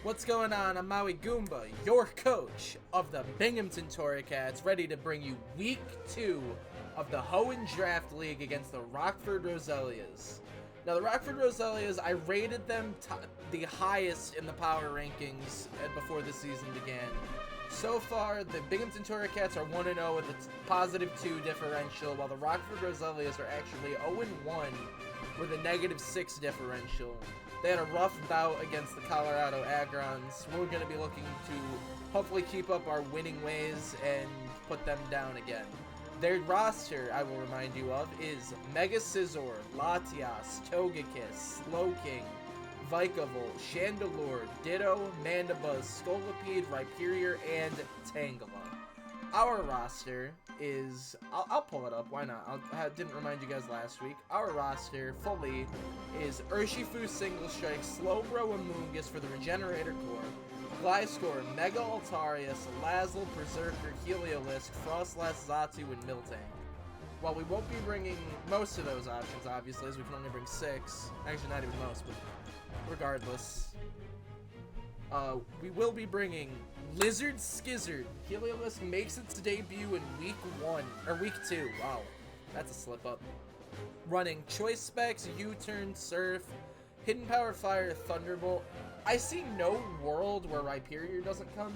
What's going on? I'm Maui Goomba, your coach of the Binghamton Torracats, ready to bring you Week 2 of the Hoenn Draft League against the Rockford Roselias. Now, the Rockford Roselias, I rated them the highest in the power rankings before the season began. So far, the Binghamton Torracats are 1-0 with a positive 2 differential, while the Rockford Roselias are actually 0-1 with a negative 6 differential. They had a rough bout against the Colorado Agrons. We're going to be looking to hopefully keep up our winning ways and put them down again. Their roster, I will remind you of, is Mega Scizor, Latias, Togekiss, Slowking, Vikavolt, Chandelure, Ditto, Mandibuzz, Scolipede, Rhyperior, and Tangela. Our roster is... I'll pull it up, why not? I didn't remind you guys last week. Our roster, fully, is Urshifu, Single Strike, Slowbro, Amoonguss for the Regenerator Core, Gliscor, Mega Altaria, Salazzle, Berserker, Heliolisk, Frostlass, Xatu, and Miltank. While we won't be bringing most of those options, obviously, as we can only bring 6. Actually, not even most, but regardless. We will be bringing Lizard Skizzard. Heliolisk makes its debut in Week 2. Wow, that's a slip up. Running Choice Specs, U-Turn, Surf, Hidden Power Fire, Thunderbolt. I see no world where Rhyperior doesn't come.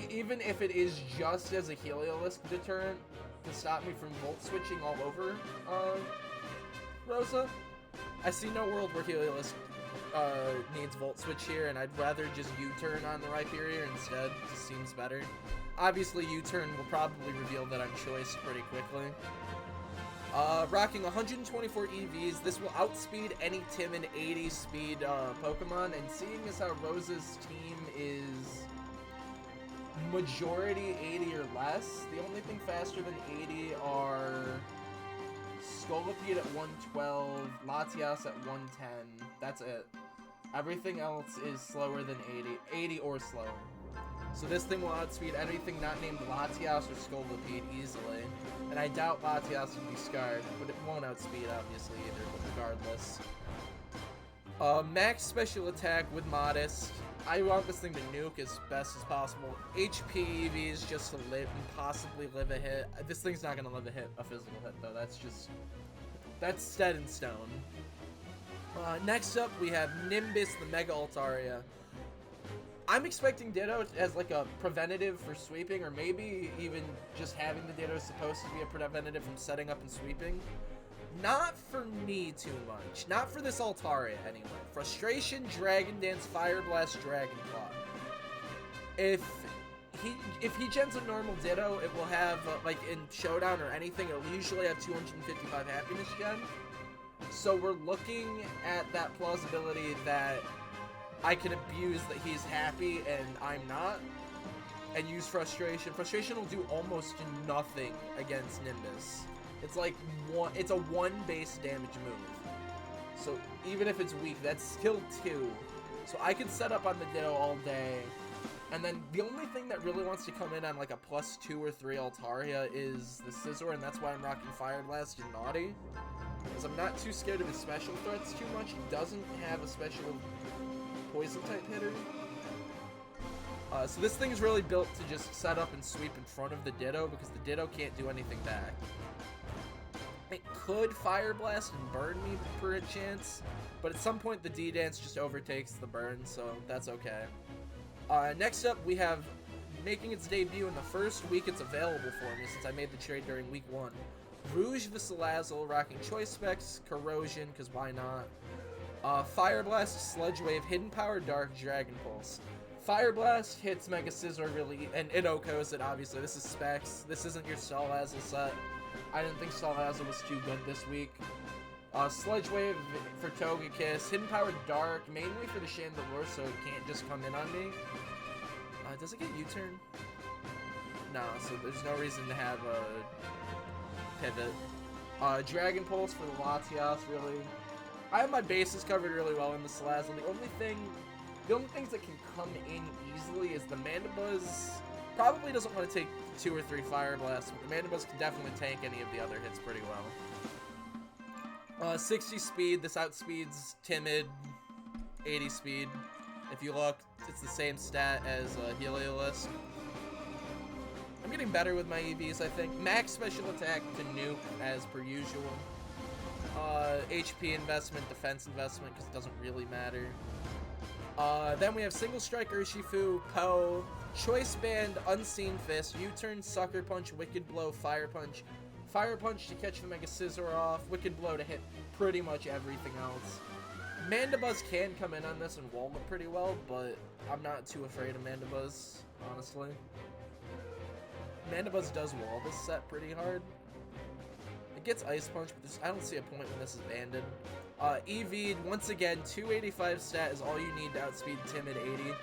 Even if it is just as a Heliolisk deterrent to stop me from Volt switching all over Rosa. I see no world where Heliolisk needs Volt Switch here, and I'd rather just U-Turn on the Rhyperior instead. It just seems better. Obviously, U-Turn will probably reveal that I'm Choiced pretty quickly. Rocking 124 EVs, this will outspeed any timid 80 speed Pokemon, and seeing as how Rosa's team is majority 80 or less, the only thing faster than 80 are Scolipede at 112, Latias at 110, that's it. Everything else is slower than 80 or slower. So this thing will outspeed anything not named Latias or Scolipede easily. And I doubt Latias would be scarred, but it won't outspeed obviously either, but regardless. Max special attack with Modest. I want this thing to nuke as best as possible. HP EVs just to live and possibly live a hit. This thing's not going to live a physical hit though, that's set in stone. Next up, we have Nimbus, the Mega Altaria. I'm expecting Ditto as like a preventative for sweeping, or maybe even just having the Ditto is supposed to be a preventative from setting up and sweeping. Not for me too much. Not for this Altaria, anyway. Frustration, Dragon Dance, Fire Blast, Dragon Claw. If he gens a normal Ditto, it will have, like in Showdown or anything, it will usually have 255 Happiness Gen. So we're looking at that plausibility that I can abuse that he's happy and I'm not, and use Frustration. Frustration will do almost nothing against Nimbus. It's like it's a 1 base damage move. So even if it's weak, that's skill 2. So I could set up on the Ditto all day. And then the only thing that really wants to come in on like a +2 or 3 Altaria is the Scizor, and that's why I'm rocking Fire Blast and Naughty. Because I'm not too scared of his special threats too much. He doesn't have a special poison type hitter. So this thing is really built to just set up and sweep in front of the Ditto, because the Ditto can't do anything back. It could Fire Blast and burn me for a chance, but at some point the D-Dance just overtakes the burn, so that's okay. Next up, we have, making its debut in the first week it's available for me since I made the trade during Week 1. Rouge the Salazzle, rocking Choice Specs, Corrosion, because why not? Fire Blast, Sludge Wave, Hidden Power, Dark, Dragon Pulse. Fire Blast hits Mega Scizor really, and it OHKOs it, obviously. This is Specs. This isn't your Salazzle set. I didn't think Salazzle was too good this week. Sludge Wave for Togekiss. Hidden Power, Dark, mainly for the Chandelure, so it can't just come in on me. Does it get U-Turn? No, so there's no reason to have a pivot. Dragon Pulse for the Latias, really. I have my bases covered really well in the Salazzle. The only things that can come in easily is the Mandibuzz. Probably doesn't want to take 2 or 3 Fire Blasts, but the Mandibuzz can definitely tank any of the other hits pretty well. 60 speed, this outspeeds Timid, 80 speed. If you look, it's the same stat as Heliolisk. I'm getting better with my EVs, I think. Max special attack to nuke as per usual. HP investment, defense investment, because it doesn't really matter. Then we have Single Strike, Urshifu, Poe, Choice Band, Unseen Fist, U-Turn, Sucker Punch, Wicked Blow, Fire Punch. Fire Punch to catch the Mega Scizor off, Wicked Blow to hit pretty much everything else. Mandibuzz can come in on this and wall it pretty well, but I'm not too afraid of Mandibuzz, honestly. Mandibuzz does wall this set pretty hard. It gets Ice Punch, but I don't see a point when this is banded. EV'd, once again, 285 stat is all you need to outspeed Timid 80.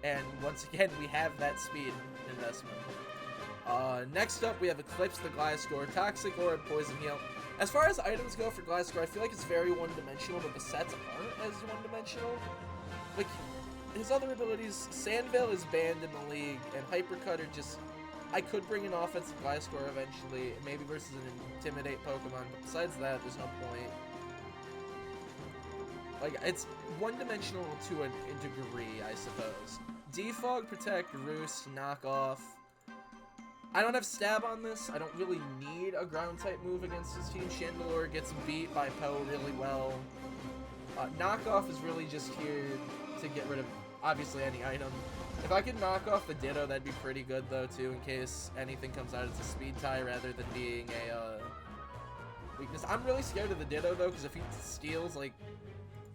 And once again, we have that speed investment. Next up, we have Eclipse the Gliscor, Toxic Orb, Poison Heal. As far as items go for Gliscor, I feel like it's very one-dimensional, but the sets aren't as one-dimensional. Like, his other abilities, Sandveil is banned in the league, and Hypercutter just... I could bring an offensive Gliscor eventually, maybe versus an Intimidate Pokemon, but besides that, there's no point. Like, it's one-dimensional to a degree, I suppose. Defog, Protect, Roost, Knock Off. I don't have Stab on this. I don't really need a Ground-type move against his team. Chandelure gets beat by Poe really well. Knock Off is really just here to get rid of, obviously, any item. If I could knock off the Ditto, that'd be pretty good, though, too, in case anything comes out as a Speed tie rather than being a weakness. I'm really scared of the Ditto, though, because if he steals, like,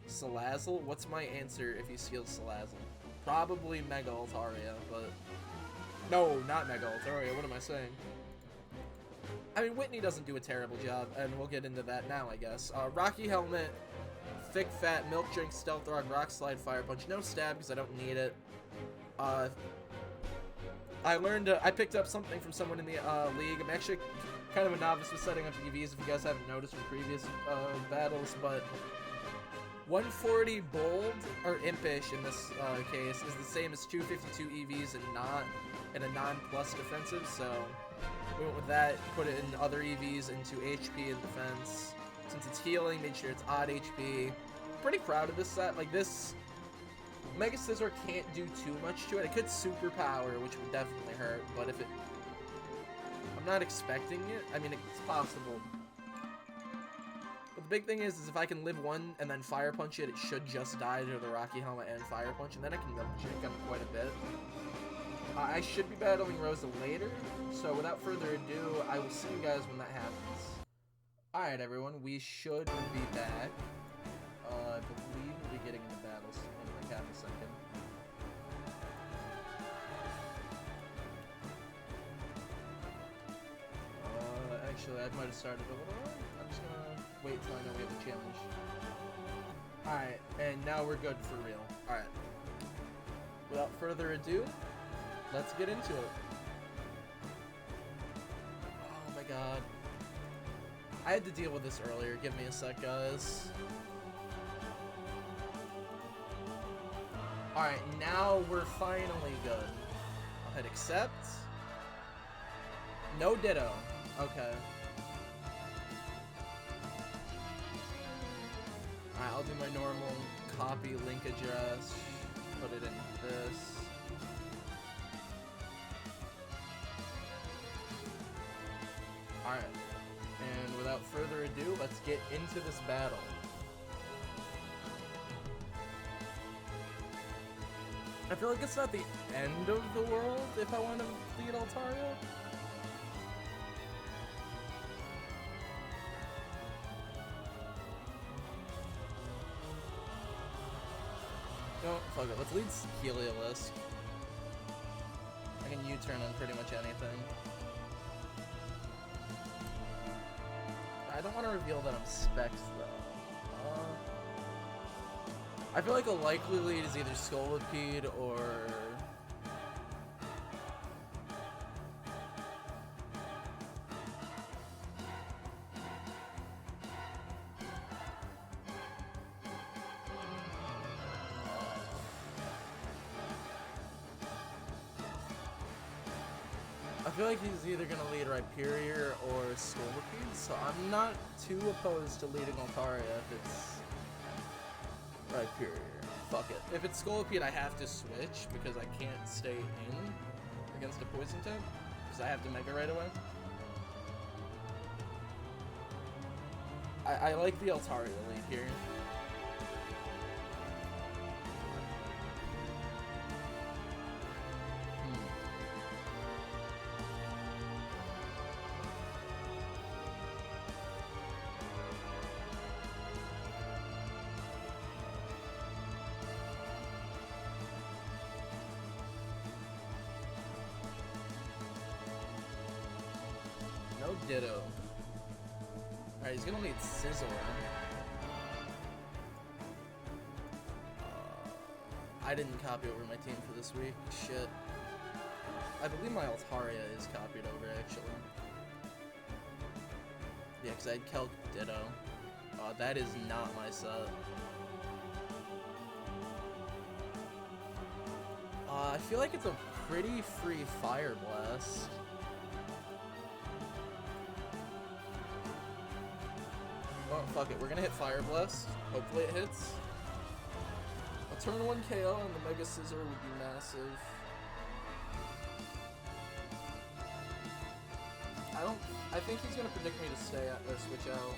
Salazzle, what's my answer if he steals Salazzle? Probably Mega Altaria, but... No, not Mega Altaria, what am I saying? I mean, Whitney doesn't do a terrible job, and we'll get into that now, I guess. Rocky Helmet, Thick Fat, Milk Drink, Stealth Rock, Rock Slide, Fire Punch. No Stab, because I don't need it. I picked up something from someone in the league. I'm actually kind of a novice with setting up EVs, if you guys haven't noticed from previous battles, but 140 Bold, or Impish in this case, is the same as 252 EVs and a non-plus defensive, so we went with that, put it in other EVs into HP and defense. Since it's healing, made sure it's odd HP. Pretty proud of this set. Like, this Mega Scizor can't do too much to it. It could superpower, which would definitely hurt, but if it... I'm not expecting it. I mean, it's possible. But the big thing is if I can live one and then Fire Punch it, it should just die to the Rocky Helmet and Fire Punch, and then I can milkshake him quite a bit. I should be battling Rosa later, so without further ado, I will see you guys when that happens. Alright everyone, we should be back. I believe we'll be getting into battles in like half a second. Actually, I might have started a little early. I'm just gonna wait till I know we have a challenge. Alright, and now we're good for real. Alright. Without further ado, let's get into it. Oh my god. I had to deal with this earlier. Give me a sec, guys. Alright, now we're finally good. I'll hit accept. No Ditto. Okay. Alright, I'll do my normal copy link address. Put it in this. Alright. And without further ado, let's get into this battle. I feel like it's not the end of the world if I want to lead Altaria. No, fuck it. Let's lead Heliolisk. I can U-turn on pretty much anything. I don't want to reveal that I'm Specs, though. I feel like a likely lead is either Scolipede or... I feel like he's either going to lead Rhyperior or Scolipede, so I'm not too opposed to leading Altaria if it's Rhyperior. Fuck it. If it's Scolipede, I have to switch because I can't stay in against a poison type. Because I have to Mega right away. I like the Altaria lead here. No Ditto. Alright, he's gonna need Sizzle. I didn't copy over my team for this week. Shit. I believe my Altaria is copied over, actually. Yeah, because I had Kelk Ditto. That is not my set. I feel like it's a pretty free Fire Blast. Well, fuck it. We're gonna hit Fire Blast. Hopefully it hits. A turn 1 KO and the Mega Scissor would be massive. I think he's gonna predict me to stay at or switch out.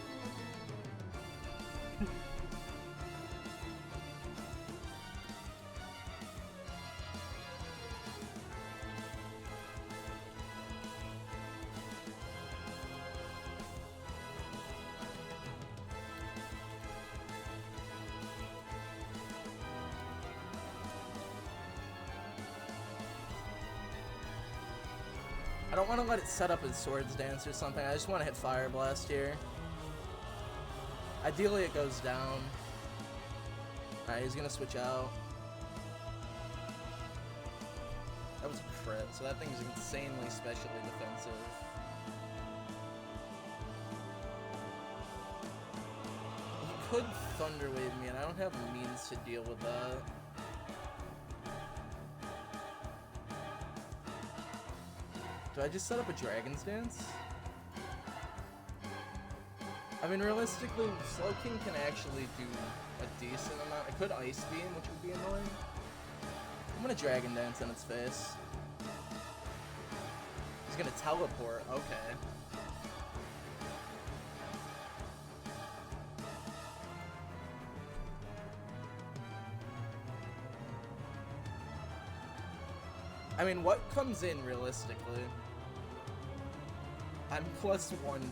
I don't want to let it set up as Swords Dance or something. I just want to hit Fire Blast here. Ideally, it goes down. Alright, he's going to switch out. That was a crit, so that thing's insanely specially defensive. He could Thunder Wave me, and I don't have means to deal with that. Do I just set up a Dragon's Dance? I mean, realistically, Slowking can actually do a decent amount. I could Ice Beam, which would be annoying. I'm gonna Dragon Dance in its face. He's gonna Teleport, okay. I mean, what comes in realistically? I'm +1, +2 now.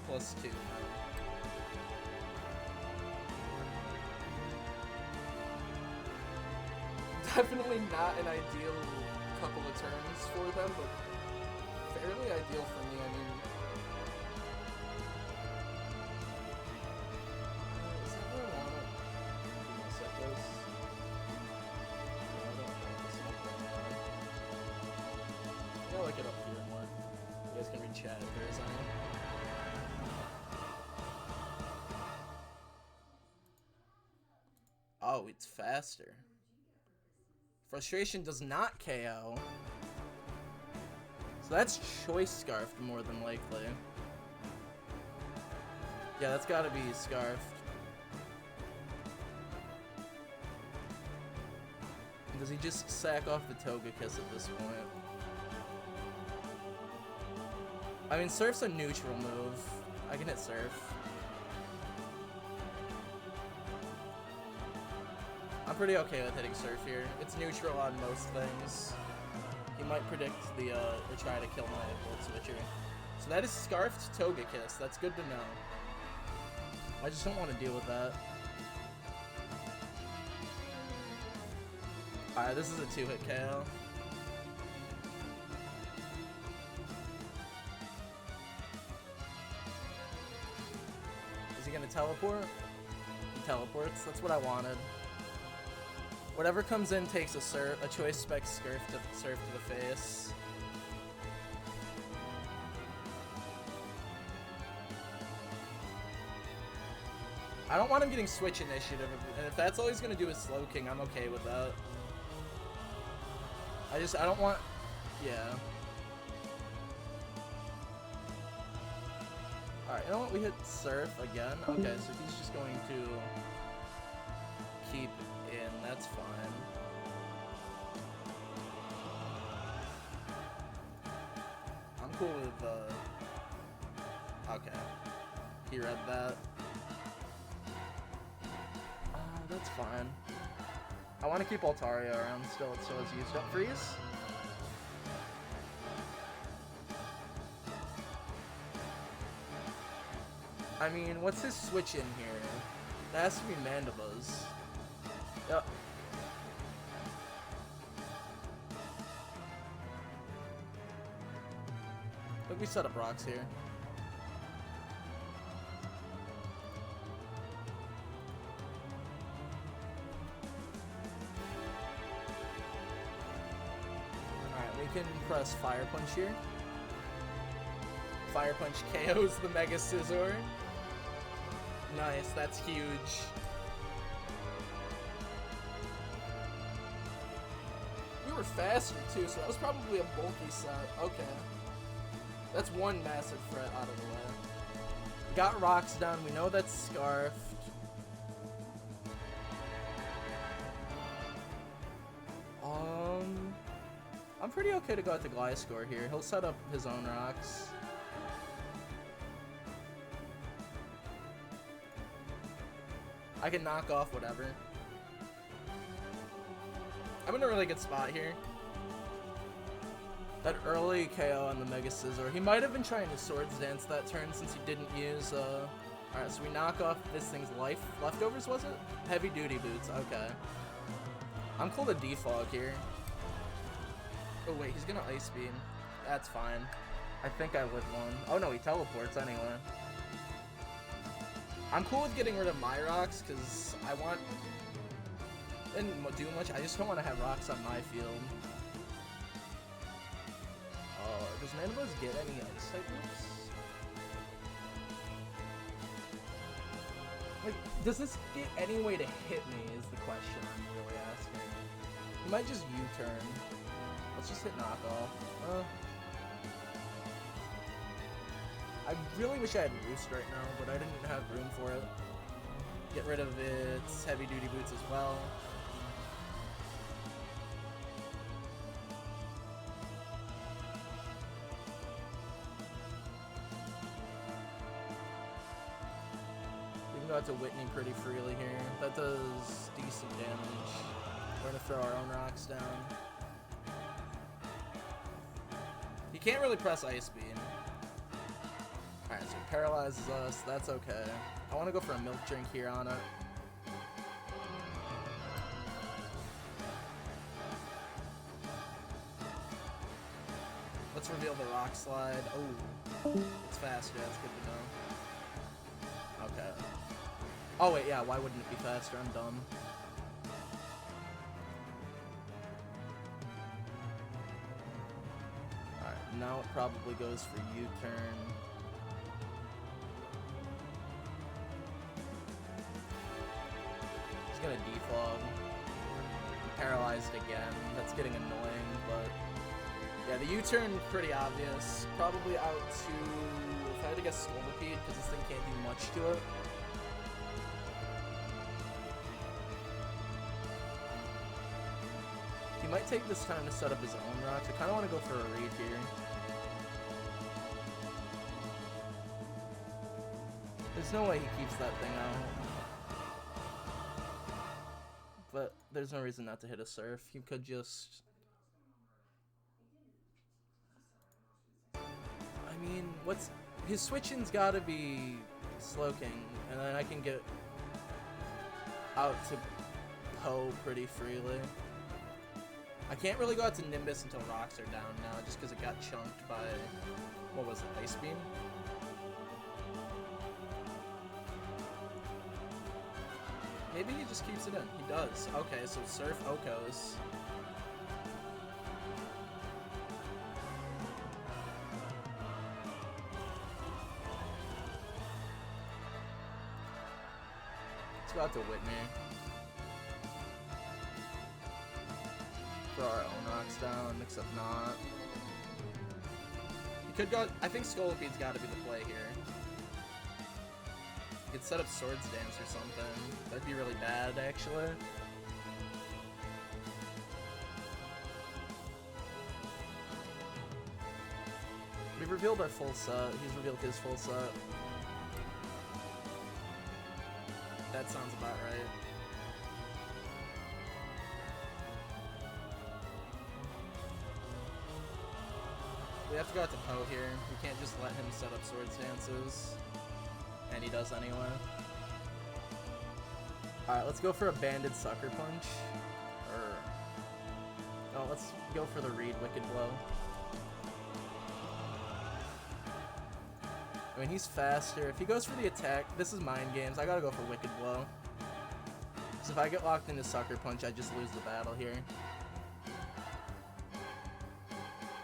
Definitely not an ideal couple of turns for them, but fairly ideal for me. I mean, is that where I want to set this? I don't know. It's not that bad. I'll look it up here more. You guys can read chat if there is any. Oh, it's faster. Frustration does not KO. So that's Choice Scarfed more than likely. Yeah, that's gotta be Scarfed. Does he just sack off the Togekiss at this point? I mean, Surf's a neutral move. I can hit Surf. I'm pretty okay with hitting Surf here. It's neutral on most things. He might predict the, or try to kill my Volt Switcher. So that is Scarfed Togekiss. That's good to know. I just don't want to deal with that. Alright, this is a 2-hit KO. Is he gonna teleport? He teleports. That's what I wanted. Whatever comes in takes a Choice Spec Surf to the face. I don't want him getting Switch Initiative, and if that's all he's gonna do is Slowking, I'm okay with that. I don't want, yeah. Alright, you know what, we hit Surf again. Okay, so he's just going to keep in That's fine. I'm cool with, okay. He read that. That's fine. I want to keep Altaria around still, so it's used up freeze. I mean, what's his switch in here? That has to be Mandibuzz. Yep. Look, we set up rocks here. Alright, we can press Fire Punch here. Fire Punch KOs the Mega Scizor. Nice, that's huge. We were faster too, so that was probably a bulky set. Okay. That's one massive threat out of the way. We got rocks down, we know that's Scarfed. I'm pretty okay to go at the Gliscor here. He'll set up his own rocks. I can knock off whatever. I'm in a really good spot here. That early KO on the Mega Scizor. He might have been trying to Swords Dance that turn since he didn't use, Alright, so we knock off this thing's life. Leftovers, was it? Heavy Duty Boots, okay. I'm cool to Defog here. Oh wait, he's gonna Ice Beam. That's fine. I think I lit one. Oh no, he teleports anyway. I'm cool with getting rid of my rocks, because I want... didn't do much, I just don't want to have rocks on my field. Does Mandibuzz get any ice type moves? Like, does this get any way to hit me is the question I'm really asking. He might just U-turn. Let's just hit knockoff. I really wish I had Roost right now, but I didn't have room for it. Get rid of its Heavy Duty Boots as well. We can go out to Whitney pretty freely here. That does decent damage. We're gonna throw our own rocks down. He can't really press Ice Beam. Alright, so he paralyzes us. That's okay. I want to go for a Milk Drink here on it. Let's reveal the Rock Slide. Oh, it's faster. That's good to know. Okay. Oh, wait, yeah. Why wouldn't it be faster? I'm dumb. Alright, now it probably goes for U-turn. Gonna defog. Paralyzed again. That's getting annoying, but yeah, the U-turn pretty obvious. Probably out to, if I had to guess, Scolipede, because this thing can't do much to it. He might take this time to set up his own rocks. I kind of want to go for a read here. There's no way he keeps that thing out. But there's no reason not to hit a Surf. You could just... I mean, what's... His switching's gotta be Slowking, and then I can get out to Poe pretty freely. I can't really go out to Nimbus until rocks are down now, just because it got chunked by... What was it? Ice Beam? Maybe he just keeps it in. He does. Okay, so Surf Okos. Let's go out to Whitney. Throw our own rocks down, except not. You could go... I think Scolipede's gotta be the play here. You could set up Swords Dance or something. That'd be really bad, actually. revealed our full set. He's revealed his full set. That sounds about right. We have to go out to Poe here. We can't just let him set up Sword Stances. And he does anyway. Alright, let's go for a Banded Sucker Punch. Oh, let's go for the Reed Wicked Blow. I mean, he's faster. If he goes for the attack, this is Mind Games. I gotta go for Wicked Blow. So if I get locked into Sucker Punch, I just lose the battle here.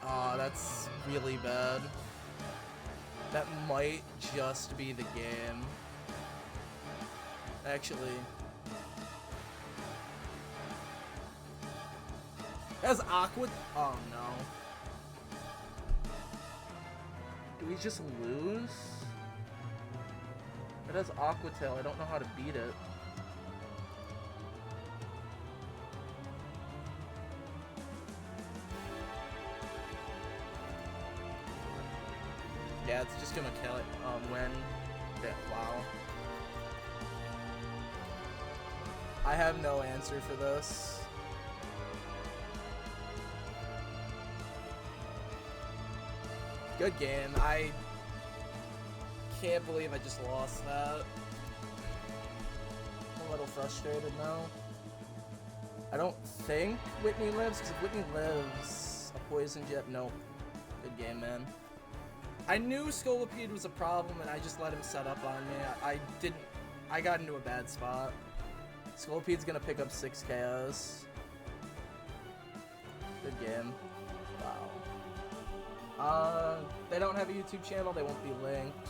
Aw, that's really bad. That might just be the game. Actually. That's Aqua. Oh no. Do we just lose? It has Aqua Tail. I don't know how to beat it. Yeah, it's just gonna kill it. When? Yeah, wow. I have no answer for this. Good game. I can't believe I just lost that. I'm a little frustrated now. I don't think Whitney lives, because if Whitney lives, a Poison Jet, nope. Good game, man. I knew Scolipede was a problem, and I just let him set up on me. I got into a bad spot. Scolipede's gonna pick up 6 KOs. Good game. Wow. They don't have a YouTube channel, they won't be linked.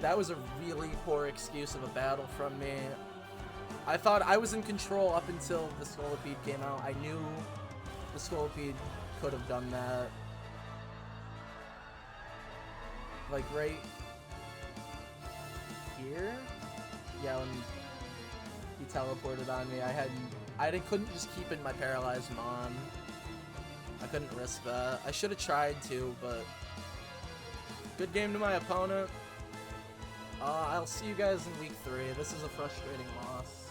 That was a really poor excuse of a battle from me. I thought I was in control up until the Scolipede came out. I knew the Scolipede could have done that. Like right here? Yeah, when he teleported on me, I couldn't just keep in my paralyzed Mon. I couldn't risk that. I should have tried to, but good game to my opponent. I'll see you guys in week 3. This is a frustrating loss.